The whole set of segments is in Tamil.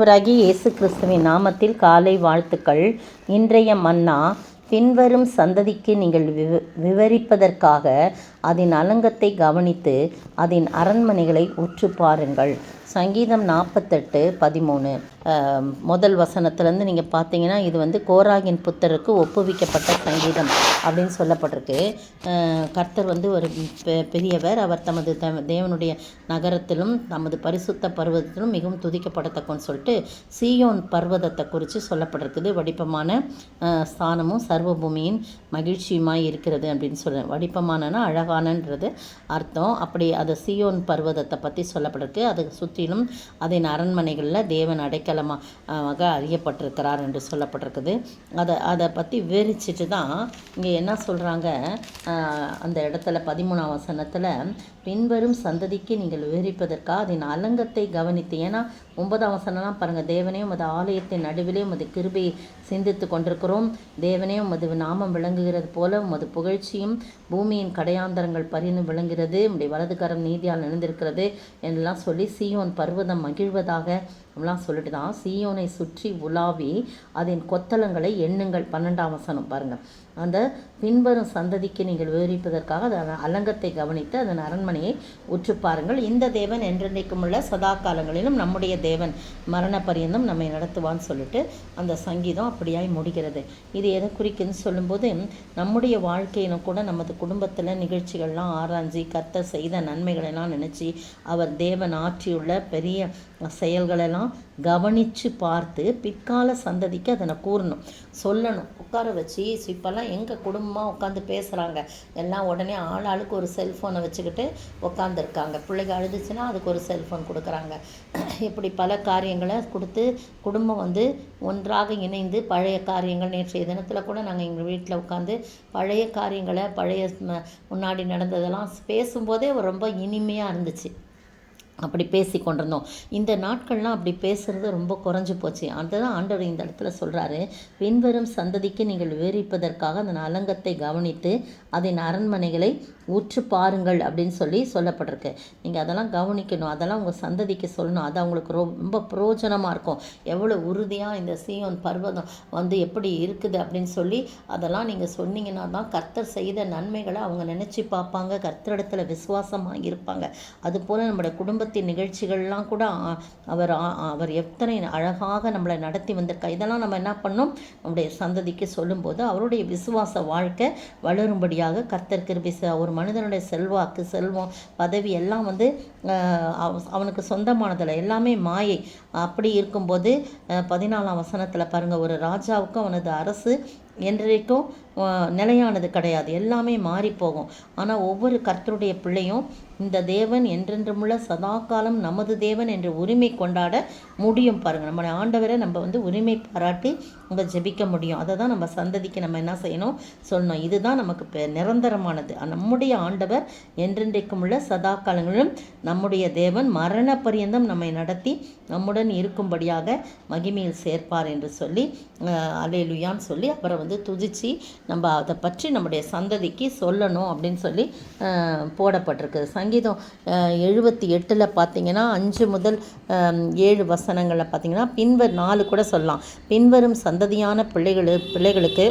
ஆண்டவராகிய இயேசு கிறிஸ்துவின் நாமத்தில் காலை வாழ்த்துக்கள். இன்றைய மன்னா, பின்வரும் சந்ததிக்கு நீங்கள் விவரிப்பதற்காக அதன் அலங்கத்தை கவனித்து அதன் அரண்மனைகளை உற்று பாருங்கள். சங்கீதம் 48:13 முதல் வசனத்துலேருந்து நீங்கள் பார்த்தீங்கன்னா, இது கோராகின் புத்தருக்கு ஒப்புவிக்கப்பட்ட சங்கீதம் அப்படின்னு சொல்லப்பட்டிருக்கு. கர்த்தர் ஒரு பெரியவர். அவர் தமது தேவனுடைய நகரத்திலும் தமது பரிசுத்த பர்வதத்திலும் மிகவும் துதிக்கப்படத்தக்கன்னு சொல்லிட்டு சீயோன் பர்வதத்தை குறித்து சொல்லப்பட்டிருக்குது. வடிப்பமான ஸ்தானமும் சர்வபூமியின் மகிழ்ச்சியுமாய் இருக்கிறது அப்படின்னு சொல்கிறேன். வடிப்பமானனா அழகானன்றது அர்த்தம். அப்படி அது சீயோன் பர்வதத்தை பற்றி சொல்லப்பட்டிருக்கு. அதை சுற்றிலும் அதன் அரண்மனைகளில் தேவன் அடைக்கலமாக அறியப்பட்டிருக்கிறார் என்று சொல்லப்பட்டிருக்குது. அதை பற்றி விவரிச்சுட்டு தான் இங்கே என்ன சொல்கிறாங்க, அந்த இடத்துல 13ஆம் வசனத்தில் பின்வரும் சந்ததிக்கு நீங்கள் விவரிப்பதற்காக அதன் அலங்கத்தை கவனித்து. ஏன்னா 9ஆம் வசனம்லாம் பாருங்கள், தேவனே உமது ஆலயத்தின் நடுவிலே உமது கிருபையை சிந்தித்து கொண்டிருக்கிறோம். தேவனே உமது நாமம் விளங்குகிறது போல உமது புகழ்ச்சியும் பூமியின் கடையாந்தரங்கள் பரிந்து விளங்குகிறது. உம்முடைய வலதுகரம் நீதியால் நினைந்திருக்கிறது என்றெல்லாம் சொல்லி சீயோன் பர்வதம் மகிழ்வதாக அப்படிலாம் சொல்லிட்டு தான் சீயோனை சுற்றி உலாவி அதன் கொத்தளங்களை எண்ணுங்கள். 12ஆம் வசனம் பாருங்கள். அந்த பின்வரும் சந்ததிக்கு நீங்கள் விவரிப்பதற்காக அதன் அலங்கத்தை கவனித்து அதன் அரண்மனையை உற்று பாருங்கள். இந்த தேவன் என்றென்றைக்கும் உள்ள சதா காலங்களிலும் நம்முடைய தேவன் மரண பரியந்தம் நம்மை நடத்துவான்னு சொல்லிட்டு அந்த சங்கீதம் அப்படியாய் முடிகிறது. இது எதை குறிக்குன்னு சொல்லும்போது, நம்முடைய வாழ்க்கையிலும் கூட நமது குடும்பத்தில் நிகழ்ச்சிகள்லாம் ஆராய்ஞ்சி கர்த்தர் செய்த நன்மைகளெல்லாம் நினச்சி அவர் தேவன் ஆற்றியுள்ள பெரிய செயல்களெல்லாம் கவனித்து பார்த்து பிற்கால சந்ததிக்கு அதனை கூறணும், சொல்லணும், உட்கார வச்சு. இப்போல்லாம் எங்கள் குடும்பமாக உட்காந்து பேசுகிறாங்க எல்லாம். உடனே ஆளுக்கு ஒரு செல்ஃபோனை வச்சுக்கிட்டு உட்காந்துருக்காங்க. பிள்ளைங்க அழுதுச்சுன்னா அதுக்கு ஒரு செல்ஃபோன் கொடுக்குறாங்க. இப்படி பல காரியங்களை கொடுத்து குடும்பம் ஒன்றாக இணைந்து பழைய காரியங்கள், நேற்றைய தினத்தில் கூட நாங்கள் எங்கள் வீட்டில் உட்காந்து பழைய காரியங்களை, பழைய முன்னாடி நடந்ததெல்லாம் பேசும்போதே ரொம்ப இனிமையாக இருந்துச்சு. அப்படி பேசி கொண்டிருந்தோம். இந்த நாட்கள்லாம் அப்படி பேசுகிறது ரொம்ப குறைஞ்சி போச்சு. அதுதான் ஆண்டவர் இந்த இடத்துல சொல்கிறாரு, பின்வரும் சந்ததிக்கு நீங்கள் விவரிப்பதற்காக அதன் அலங்கத்தை கவனித்து அதன் அரண்மனைகளை உற்று பாருங்கள் அப்படின்னு சொல்லப்பட்டிருக்கு. நீங்கள் அதெல்லாம் கவனிக்கணும், அதெல்லாம் உங்கள் சந்ததிக்கு சொல்லணும். அது அவங்களுக்கு ரொம்ப பிரயோஜனமாக இருக்கும். எவ்வளோ உறுதியாக இந்த சீயோன் பர்வதம் எப்படி இருக்குது அப்படின்னு சொல்லி அதெல்லாம் நீங்கள் சொன்னீங்கன்னா தான் கர்த்தர் செய்த நன்மைகளை அவங்க நினச்சி பார்ப்பாங்க, கர்த்தரிடத்தில் விசுவாசமாக இருப்பாங்க. அதுபோல் நம்முடைய குடும்பத்தின் நிகழ்ச்சிகள்லாம் கூட அவர் எத்தனை அழகாக நம்மளை நடத்தி வந்திருக்கார். இதெல்லாம் நம்ம என்ன பண்ணோம், நம்முடைய சந்ததிக்கு சொல்லும்போது அவருடைய விசுவாச வாழ்க்கை வளரும்படியாக கர்த்தர் கிருபை. ஒரு மனிதனுடைய செல்வாக்கு, செல்வம், பதவி எல்லாம் அவனுக்கு சொந்தமானதில்லை, எல்லாமே மாயை. அப்படி இருக்கும்போது 14ஆம் வசனத்தில் பாருங்கள், ஒரு ராஜாவுக்கு அவனது அரசு என்றைக்கும் நிலையானது கிடையாது, எல்லாமே மாறி போகும். ஆனால் ஒவ்வொரு கர்த்தருடைய பிள்ளையும் இந்த தேவன் என்றென்றுமுள்ள சதாகாலம் நமது தேவன் என்று உரிமை கொண்டாட முடியும். பாருங்கள், நம்மளுடைய ஆண்டவரை நம்ம உரிமை பாராட்டி நம்ம ஜெபிக்க முடியும். அதை தான் நம்ம சந்ததிக்கு நம்ம என்ன செய்யணும், சொல்லணும். இதுதான் நமக்கு நிரந்தரமானது. நம்முடைய ஆண்டவர் என்றென்றைக்கும் உள்ள சதா காலங்களிலும் நம்முடைய தேவன் மரண பரியந்தம் நம்மை நடத்தி நம்முடன் இருக்கும்படியாக மகிமையில் சேர்ப்பார் என்று சொல்லி அல்லேலூயான்னு சொல்லி அவரை துதிச்சு நம்ம அதை பற்றி நம்முடைய சந்ததிக்கு சொல்லணும் அப்படின்னு சொல்லி போடப்பட்டிருக்கு. சங்கீதம் 78 பார்த்தீங்கன்னா 5 முதல் 7 வசனங்களில் பார்த்தீங்கன்னா 4 கூட சொல்லலாம். பின்வரும் சந்ததியான பிள்ளைகளுக்கு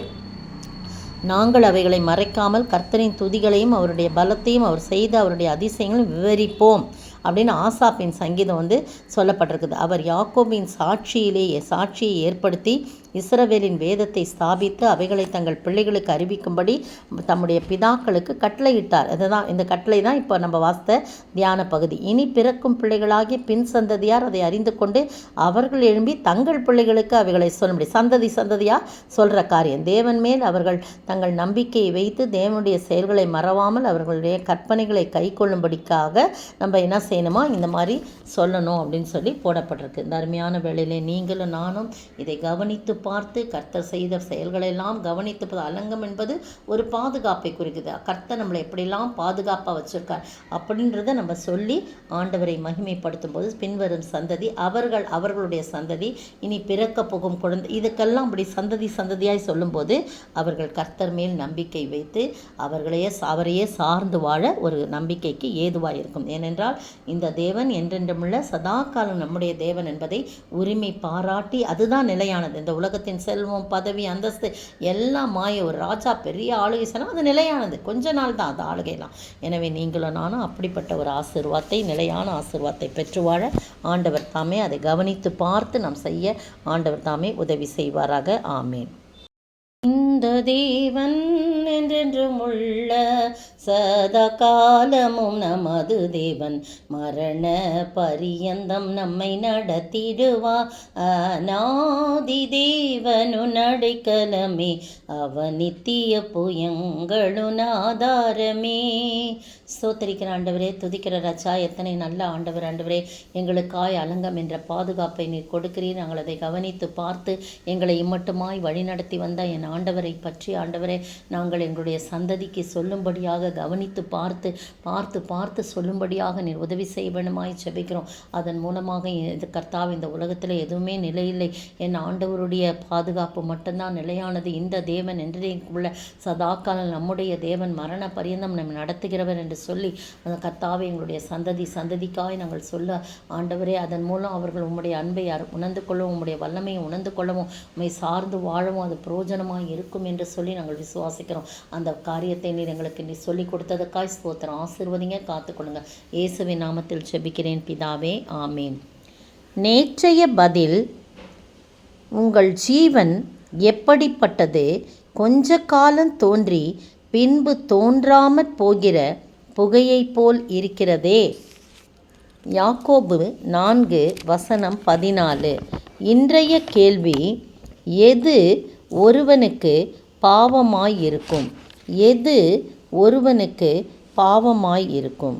நாங்கள் அவைகளை மறைக்காமல் கர்த்தரின் துதிகளையும் அவருடைய பலத்தையும் அவர் செய்த அவருடைய அதிசயங்களையும் விவரிப்போம் அப்படின்னு ஆசாப்பின் சங்கீதம் சொல்லப்பட்டிருக்குது. அவர் யாக்கோபின் சாட்சியை ஏற்படுத்தி இஸ்ரவேலின் வேதத்தை ஸ்தாபித்து அவைகளை தங்கள் பிள்ளைகளுக்கு அறிவிக்கும்படி தம்முடைய பிதாக்களுக்கு கட்டளையிட்டார். அதுதான் இந்த கட்டளை தான் இப்போ நம்ம வாசித்த தியான பகுதி. இனி பிறக்கும் பிள்ளைகளாகிய பின் சந்ததியார் அதை அறிந்து கொண்டு அவர்கள் எழும்பி தங்கள் பிள்ளைகளுக்கு அவைகளை சொல்ல முடியும். சந்ததியாக சொல்கிற காரியம். தேவன் மேல் அவர்கள் தங்கள் நம்பிக்கையை வைத்து தேவனுடைய செயல்களை மறவாமல் அவர்களுடைய கற்பனைகளை கை கொள்ளும்படிக்காக நம்ம என்ன செய்யணுமா, இந்த மாதிரி சொல்லணும் அப்படின்னு சொல்லி போடப்பட்டிருக்கு. இந்த அருமையான வேளையிலே நீங்களும் நானும் இதை கவனித்து பார்த்து கர்த்தர் செய்த செயல்களெல்லாம் கவனித்து அலங்கம் என்பது ஒரு பாதுகாப்பை குறிக்குது. கர்த்தர் நம்மளை எப்படிலாம் பாதுகாப்பாக வச்சுருக்கார் அப்படின்றத நம்ம சொல்லி ஆண்டவரை மகிமைப்படுத்தும் போது பின்வரும் சந்ததி அவர்களுடைய சந்ததி இனி பிறக்க போகும் குழந்தை இதுக்கெல்லாம் அப்படி சந்ததியாய் சொல்லும்போது அவர்கள் கர்த்தர் மேல் நம்பிக்கை வைத்து அவரையே சார்ந்து வாழ ஒரு நம்பிக்கைக்கு ஏதுவாக இருக்கும். ஏனென்றால் இந்த தேவன் என்றென்றுமுள்ள சதா காலம் நம்முடைய தேவன் என்பதை உரிமை பாராட்டி அதுதான் நிலையானது. இந்த உலகத்தின் செல்வம், பதவி, அந்தஸ்து எல்லாம் மாய. ஒரு ராஜா பெரிய ஆளுகை சொன்னால் அது நிலையானது, கொஞ்ச நாள் தான் அது ஆளுகைலாம். எனவே நீங்களும் நானும் அப்படிப்பட்ட ஒரு ஆசீர்வாதத்தை, நிலையான ஆசீர்வாதத்தை பெற்று வாழ ஆண்டவர் தாமே அதை கவனித்து பார்த்து நாம் செய்ய ஆண்டவர் தாமே உதவி செய்வாராக. ஆமேன். இந்த தேவன் என்றென்றும் உள்ள சதா காலமும் நமது தேவன், மரண பரியந்தம் நம்மை நடத்திடுவா. அநாதி தேவனு நடைக்கலமே, அவன் நித்திய புயங்களுன் ஆதாரமே. ஸ்தோத்திரிக்கிற ஆண்டவரே, துதிக்கிற ராஜா, எத்தனை நல்ல ஆண்டவர். ஆண்டவரே, எங்களுக்காய் அலங்கம் என்ற பாதுகாப்பை நீர் கொடுக்கிறீர். நாங்கள் அதை கவனித்து பார்த்து எங்களை இம்மட்டுமாய் வழிநடத்தி வந்த என் ஆண்டவரை பற்றி ஆண்டவரே நாங்கள் எங்களுடைய சந்ததிக்கு சொல்லும்படியாக கவனித்து பார்த்து சொல்லும்படியாக நீர் உதவி செய்ய வேண்டுமாய் ஜெபிக்கிறோம். அதன் மூலமாக இது கர்த்தாவே, இந்த உலகத்தில் எதுவுமே நிலையில்லை. என் ஆண்டவருடைய பாதுகாப்பு மட்டும்தான் நிலையானது. இந்த தேவன் என்றே உள்ள சதாக்காலம் நம்முடைய தேவன், மரண பரியந்தம் நம்ம நடத்துகிறவர் என்று சொல்லி அந்த கர்த்தாவே எங்களுடைய சந்ததிக்காய் நாங்கள் சொல்ல ஆண்டவரே, அதன் மூலம் அவர்கள் உம்முடைய அன்பை உணர்ந்து கொள்ளவும், உம்முடைய வல்லமையை உணர்ந்து கொள்ளவும், உம்மை சார்ந்து வாழவும் அது பிரயோஜனமாக இருக்கும் என்று சொல்லி நாங்கள் விசுவாசிக்கிறோம். அந்த காரியத்தை நீர் எங்களுக்கு நீ சொல்லிக் கொடுத்ததுக்காய் ஸ்தோத்திரம். ஆசீர்வதிங்க, காத்துக்கொள்ளுங்க. இயேசுவின் நாமத்தில் ஜெபிக்கிறேன் பிதாவே, ஆமேன். நேற்றைய பதில்: உங்கள் ஜீவன் எப்படிப்பட்டது? கொஞ்ச காலம் தோன்றி பின்பு தோன்றாமற் போகிற புகையைப் போல் இருக்கிறதே. யாக்கோபு 4:14. இன்றைய கேள்வி: எது ஒருவனுக்கு பாவமாயிருக்கும்? எது ஒருவனுக்கு பாவமாயிருக்கும்?